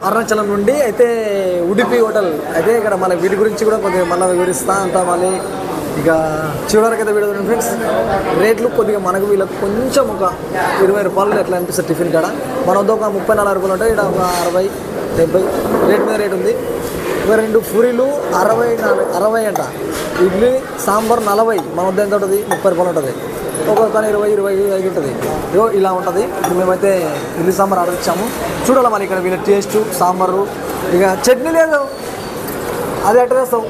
అరుణాచలం నుండి అయితే ఉడిపి హోటల్ అయితే ఇక్కడ మళ్ళీ వీటి గురించి కూడా కొద్దిగా మళ్ళీ వివరిస్తా అంతా మళ్ళీ ఇక చివరికి అయితే వీడియో ఫ్రెండ్స్. రేట్లు కొద్దిగా మనకు వీళ్ళకి కొంచెం ఒక 20 రూపాయలు ఎట్లా అనిపిస్తుంది టిఫిన్ కాడ. మన వద్ద ఒక 30-40 రూపాయలు ఉంటాయి, ఇక్కడ ఒక 60-70 రేట్ మీద రేట్ ఉంది. ఇక 2 పూరీలు 60 అంట. ఇడ్లీ సాంబార్ 40, మన వద్ద ఎంత ఉంటుంది 30 రూపాయలు ఉంటుంది. ఒక్కొక్క 20-25 ఉంటుంది. ఇగో ఇలా ఉంటుంది. ఇప్పుడు మేమైతే ఇడ్లీ సాంబార్ ఆర్డర్ ఇచ్చాము. చూడాలి మళ్ళీ ఇక్కడ వీళ్ళ టేస్టు సాంబారు. ఇక చట్నీ లేదు, అది ఎట్లా చేస్తావు.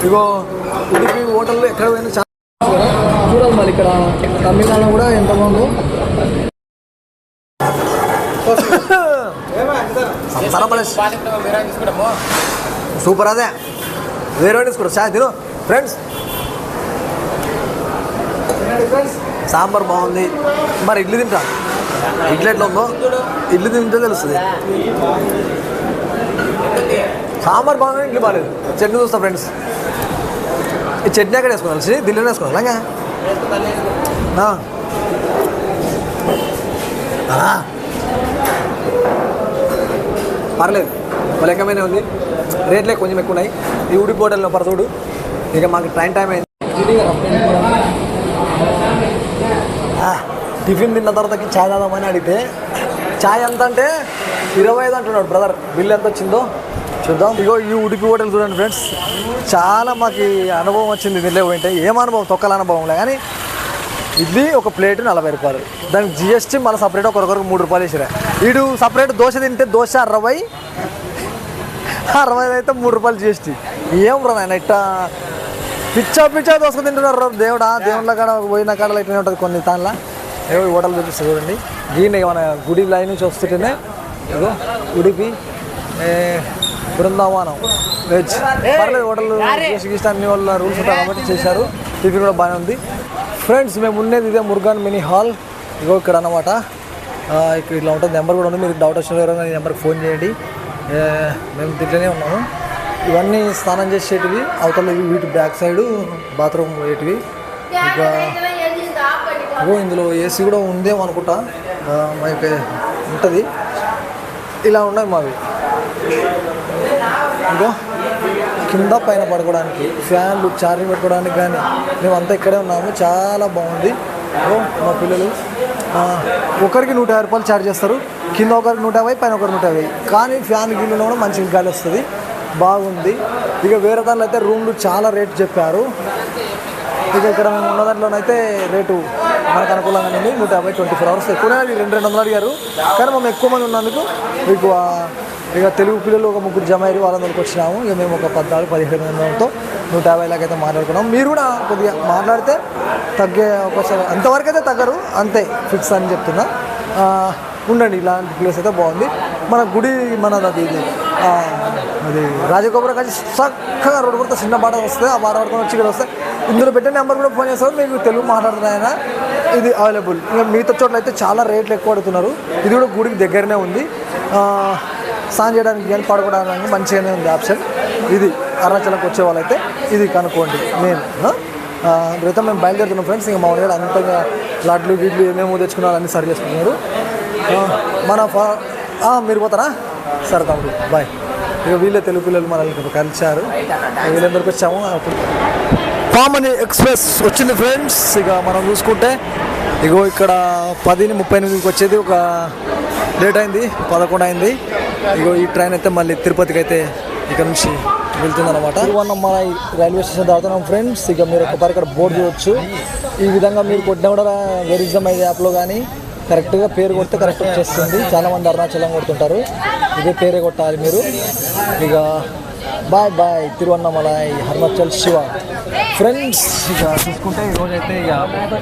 ఇగో ఉడిపి హోటల్లో ఎక్కడ పోయినా చాలా చూడాలి మళ్ళీ ఇక్కడ తమిళనాడు కూడా ఎంత బాగుందో. సూపర్, అదే వేరే తీసుకుంటా చాయ్ తిను ఫ్రెండ్స్. సాంబార్ బాగుంది. మరి ఇడ్లీ తింటా, ఇడ్లీ ఎట్లా ఉందో ఇడ్లీ తింటే తెలుస్తుంది. సాంబార్ బాగుంది, ఇడ్లీ బాగాలేదు. చట్నీ చూస్తా ఫ్రెండ్స్. ఈ చట్నీ అక్కడ వేసుకోవాలి, దిల్లీలో వేసుకోవాలి. పర్లేదు, లెక్కమైనా ఉంది. రేట్లే కొంచెం ఎక్కువ ఉన్నాయి. ఈ ఉడిపి హోటల్లో పరచూడు. ఇక మాకు టైం అయింది. టిఫిన్ తిన్న తర్వాతకి ఛాయ్ తాదామని అడిగితే ఛాయ్ ఎంత అంటే 25 అంటున్నాడు బ్రదర్. బిల్ ఎంత వచ్చిందో చూద్దాం. ఇగో ఈ ఉడిపి హోటల్ చూడండి ఫ్రెండ్స్. చాలా మాకు అనుభవం వచ్చింది దీంట్లో పోయింటే. ఏం అనుభవం, తొక్కల అనుభవంలే. కానీ ఇడ్లీ ఒక ప్లేట్ 40 రూపాయలు, దానికి జిఎస్టీ మళ్ళీ సపరేట్ ఒకరికొరకు 3 రూపాయలు వేసిరా. వీడు సపరేట్ దోశ తింటే దోశ 60 అయితే 3 రూపాయలు జిఎస్టీ. ఏం రా నాయన ఇట్టా పిచ్చా దోశ తింటున్నారు దేవుడా. దేవుళ్ళ కాడ పోయిన కాడలో ఇట్లనే ఉంటుంది కొన్ని తాన్లా. ఏవో హోటల్ చూపిస్తుంది చూడండి. దీన్ని మన గుడి లైన్ నుంచి వస్తుంటేనే ఇగో ఉడిపి బృందావనం వెజ్ పర్లేదు. హోటల్ అన్ని వాళ్ళ రూల్స్ ఉంటాయి కాబట్టి చేశారు. టిఫిన్ కూడా బాగానే ఉంది ఫ్రెండ్స్. మేము ఉండేది ఇదే మురుగన్ మినీ హాల్. ఇగో ఇక్కడ అన్నమాట. ఇక్కడ ఇట్లా ఉంటుంది. నెంబర్ కూడా ఉంది. మీరు డౌట్ వచ్చిన ఎవరైనా ఈ నెంబర్కి ఫోన్ చేయండి. మేము దీంట్లోనే ఉన్నాము. ఇవన్నీ స్నానం చేసేటివి. అవతల వీటి బ్యాక్ సైడు బాత్రూమ్ వేటివి. ఇంకా ఇందులో ఏసీ కూడా ఉందేమో అనుకుంటా. మాకు ఉంటుంది. ఇలా ఉన్నాయి మావి. ఇంకా కింద పైన పడుకోవడానికి ఫ్యాన్లు, ఛార్జింగ్ పెట్టుకోవడానికి కానీ మేమంతా ఇక్కడే ఉన్నాము. చాలా బాగుంది. మా పిల్లలు ఒకరికి 150 రూపాయలు ఛార్జ్ చేస్తారు. కింద ఒకరికి 150, పైన ఒకరికి 150. కానీ ఫ్యాన్ గిన్నెలో కూడా మంచిగా గాలి వస్తుంది, బాగుంది. ఇక వేరే దాంట్లో అయితే రూమ్లు చాలా రేట్ చెప్పారు. ఇక ఇక్కడ మేము ఉన్న దాంట్లోనైతే రేటు మనకు అనుకూలంగా ఉంది. 150, 24 అవర్స్. ఎక్కువనే 200 అడిగారు. కానీ మేము ఎక్కువ మంది ఉన్నందుకు మీకు ఇక తెలుగు పిల్లలు ఒక 3 జమ అయ్యి వాళ్ళందరికి వచ్చినాము. ఇక మేము ఒక 14-15 మందితో 150 లాగా అయితే మాట్లాడుకున్నాం. మీరు కూడా కొద్దిగా మాట్లాడితే తగ్గే అవకాశం, అంతవరకు అయితే తగ్గరు, అంతే ఫిక్స్ అని చెప్తున్నా. ఉండండి, ఇలాంటి ప్లేస్ అయితే బాగుంది. మన గుడి అది రాజగోపురం కానీ చక్కగా రోడ్డు కూడా చిన్న బాట వస్తుంది. ఆ బాట పడుకొని వచ్చి ఇక్కడ వస్తే ఇందులో పెట్టే నెంబర్ కూడా ఫోన్ చేస్తారు. మీకు తెలుగు మాట్లాడుతున్నాయన ఇది అవైలబుల్. ఇంకా మిగతా చోట్ల అయితే చాలా రేట్లు ఎక్కువ అడుగుతున్నారు. ఇది కూడా గుడికి దగ్గరనే ఉంది. స్నానం చేయడానికి కానీ పడుకోవడానికి మంచిగానే ఉంది ఆప్షన్. ఇది అరుణాచలంకి వచ్చే వాళ్ళైతే ఇది కనుక్కోండి. నేను ఇప్పుడైతే మేము బయలుదేరుతున్నాం ఫ్రెండ్స్. ఇంకా మా వాళ్ళు అంతగా లడ్లు గిడ్లు ఏమేమో తెచ్చుకున్నారు అన్నీ సరి చేసుకున్నారు. మన మీరు పోతారా? సరే తమ్ముడు, బాయ్. ఇక వీళ్ళే తెలుగు పిల్లలు మనల్ని కలిశారు. వీళ్ళందరికి వచ్చాము. అప్పుడు పామని ఎక్స్ప్రెస్ వచ్చింది ఫ్రెండ్స్. ఇక మనం చూసుకుంటే ఇగో ఇక్కడ 10:38కి వచ్చేది, ఒక లేట్ అయింది, 11 అయింది. ఇగో ఈ ట్రైన్ అయితే మళ్ళీ తిరుపతికి అయితే ఇక్కడ నుంచి వెళ్తుందన్నమాట. తిరువన్నమలై రైల్వే స్టేషన్ దాటుతున్నాం ఫ్రెండ్స్. ఇక మీరు ఒకసారి ఇక్కడ బోర్డు చూడవచ్చు. ఈ విధంగా మీరు కొట్టినా కూడా వెరిజం అయ్యే యాప్లో కానీ కరెక్ట్గా పేరు కొడితే కరెక్ట్ వచ్చేస్తుంది. చాలామంది అరుణాచలం కొడుతుంటారు, ఇదే పేరే కొట్టాలి మీరు. ఇక bye bye Tiruvannamalai Arunachal Shiva friends. ఇక చూసుకుంటే ఈరోజైతే ఇక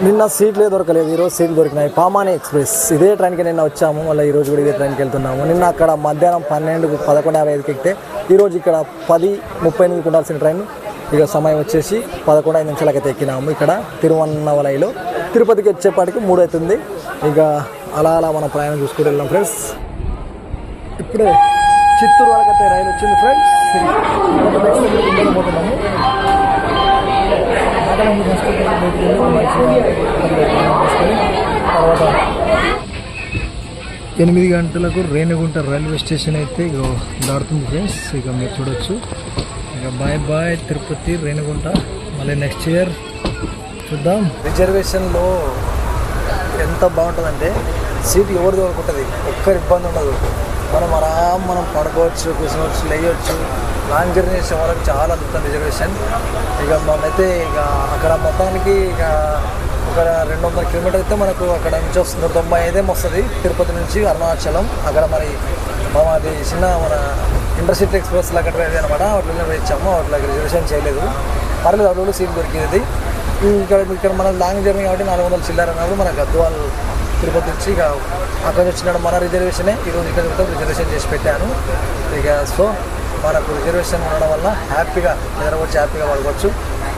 నిన్న సీట్లే దొరకలేదు, ఈరోజు సీట్లు దొరికినాయి. పామాని ఎక్స్ప్రెస్ ఇదే ట్రైన్కి నిన్న వచ్చాము, మళ్ళీ ఈరోజు కూడా ఇదే ట్రైన్కి వెళ్తున్నాము. నిన్న అక్కడ మధ్యాహ్నం 11:55కి ఎక్కితే ఈరోజు ఇక్కడ 10:38కి ఉండాల్సిన ట్రైన్ ఇక సమయం వచ్చేసి 11:05 అయితే ఎక్కినాము. ఇక్కడ తిరువన్నమలైలో తిరుపతికి వచ్చేపాటికి 3 అవుతుంది. ఇక అలా మన ప్రయాణం చూసుకుంటూ వెళ్ళాం ఫ్రెండ్స్. ఇప్పుడే చిత్తూరు వరకు అయితే రైలు వచ్చింది ఫ్రెండ్స్. పోతున్నాము. తర్వాత 8 గంటలకు రేణిగుంట రైల్వే స్టేషన్ అయితే ఇక దాడుతుంది ఫ్రెండ్స్. ఇక మీరు చూడొచ్చు. ఇక బాయ్ బాయ్ తిరుపతి రేణిగుంట. మళ్ళీ నెక్స్ట్ ఇయర్ చూద్దాం. రిజర్వేషన్లో ఎంత బాగుంటుందంటే సీట్ ఎవరిది అనుకుంటుంది, ఒక్కరి ఇబ్బంది ఉండదు. మనం పడుకోవచ్చు, కూర్చోవచ్చు, లేయవచ్చు. లాంగ్ జర్నీ చేసే వాళ్ళకి చాలా అద్భుతం రిజర్వేషన్. ఇక మనమైతే ఇక అక్కడ మొత్తానికి ఇక ఒక 200 కిలోమీటర్ అయితే మనకు అక్కడ నుంచి వస్తుంది. 95 వస్తుంది తిరుపతి నుంచి అరుణాచలం. అక్కడ మరి అది చిన్న మన ఇంటర్సిటీ ఎక్స్ప్రెస్ లాగా అనమాట. వాటిలో వేయించాము. వాటిలోకి రిజర్వేషన్ చేయలేదు. పర్లేదు, అప్పుడు సీట్ దొరికింది. ఇక్కడ మనం లాంగ్ జర్నీ కాబట్టి 400 చిల్లర అన్నప్పుడు మన గద్వాల్ తిరుపతి నుంచి ఇక అక్కడ వచ్చినాడు మన రిజర్వేషనే. ఈరోజు ఇక్కడ రిజర్వేషన్ చేసి పెట్టాను. ఇక సో మనకు రిజర్వేషన్ ఉండడం వల్ల హ్యాపీగా నిద్రవచ్చు, హ్యాపీగా పడుకోవచ్చు,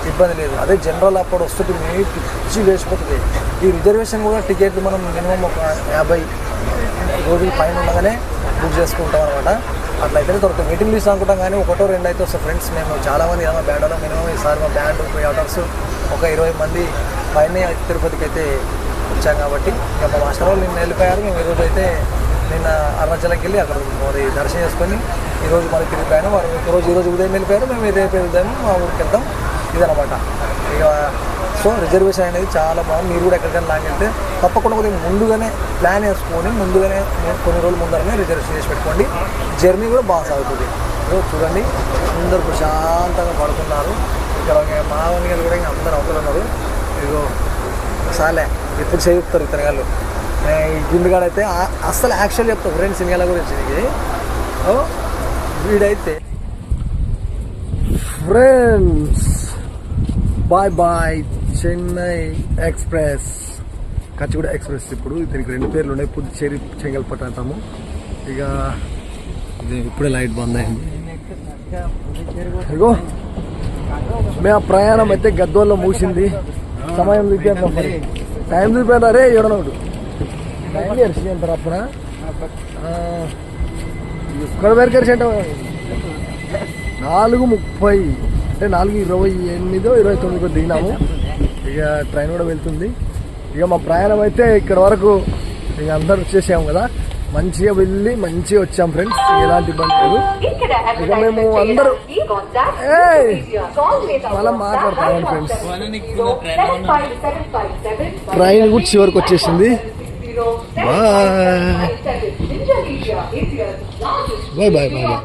ఇబ్బంది లేదు. అదే జనరల్ అప్పుడు వస్తుంటే మీ పిచ్చి వేసిపోతుంది. ఈ రిజర్వేషన్ కూడా టికెట్లు మనం మినిమం ఒక 50 రోజుల పైన ఉండగానే బుక్ చేసుకుంటాం అనమాట. అట్లయితేనే దొరుకుతుంది. వెయిటింగ్ లిస్ట్ అనుకుంటాం కానీ 1-2 అయితే వస్తాయి ఫ్రెండ్స్. మేము చాలామంది మా బ్యాండ్లో మినిమం ఈసారి మా బ్యాండ్ ఆటర్స్ ఒక 20 మంది పైన తిరుపతికి అయితే వచ్చాం కాబట్టి ఇక మా మాస్టర్ వాళ్ళు నిన్న వెళ్ళిపోయారు. మేము ఈరోజు అయితే నిన్న అరుణాచలంకి వెళ్ళి అక్కడ మరి దర్శనం చేసుకొని ఈరోజు మళ్ళీ తిరిగిపోయాను. వారు ఈరోజు ఉదయం వెళ్ళిపోయారు, మేము రేపు ఉదయం మా ఊరికి వెళ్తాం. ఇదనమాట. ఇక సో రిజర్వేషన్ అనేది చాలా బాగుంది. మీరు కూడా ఎక్కడికైనా లాంగ్ వెళ్తే తప్పకుండా కొద్దిగా ముందుగానే ప్లాన్ వేసుకొని ముందుగానే కొన్ని రోజుల ముందరనే రిజర్వేషన్ చేసి పెట్టుకోండి. జర్నీ కూడా బాగా సాగుతుంది. చూడండి, అందరూ ప్రశాంతంగా పడుతున్నారు. ఇక్కడ మా వాళ్ళు కూడా ఇంకా అందరూ అవతల ఉన్నారు. ఇదిగో సాలే ఎప్పుడు చేయిస్తారు ఇతరగాళ్ళు. ఈ గుండుగాడైతే అస్సలు యాక్చువల్ చెప్తావు ఫ్రెండ్స్ సినిమాల గురించి. వీడైతే friends bye bye Chennai express, Kacheguda express. ఇప్పుడు దీనికి 2 పేర్లు ఉన్నాయి, పుదుచ్చేరి చెంగల్పట్టు అంటాము. ఇక ఇది ఇప్పుడే లైట్ బంద్ అయింది. ఇగో మేము ప్రయాణం అయితే గద్వాల్లో ముగిసింది. సమయం చూపించాం, టైం చూపించారు. అరే ఏడనోడు టైం కలిసి అంటారు అప్పుడ ఇక్కడ వరకు కలిసి అంటే 4:30 అంటే 4:28 29 దిగినాము. ఇక ట్రైన్ కూడా వెళ్తుంది. ఇక మా ప్రయాణం అయితే ఇక్కడ వరకు ఇక అందరు వచ్చేసాము కదా. మంచిగా వెళ్ళి మంచిగా వచ్చాం ఫ్రెండ్స్, ఎలాంటి ఇబ్బంది లేదు. ఇక మేము అందరూ మళ్ళీ మాట్లాడతాం ఫ్రెండ్స్. ట్రైన్ కూడా చివరికి వచ్చేసింది. Bye bye bye bye.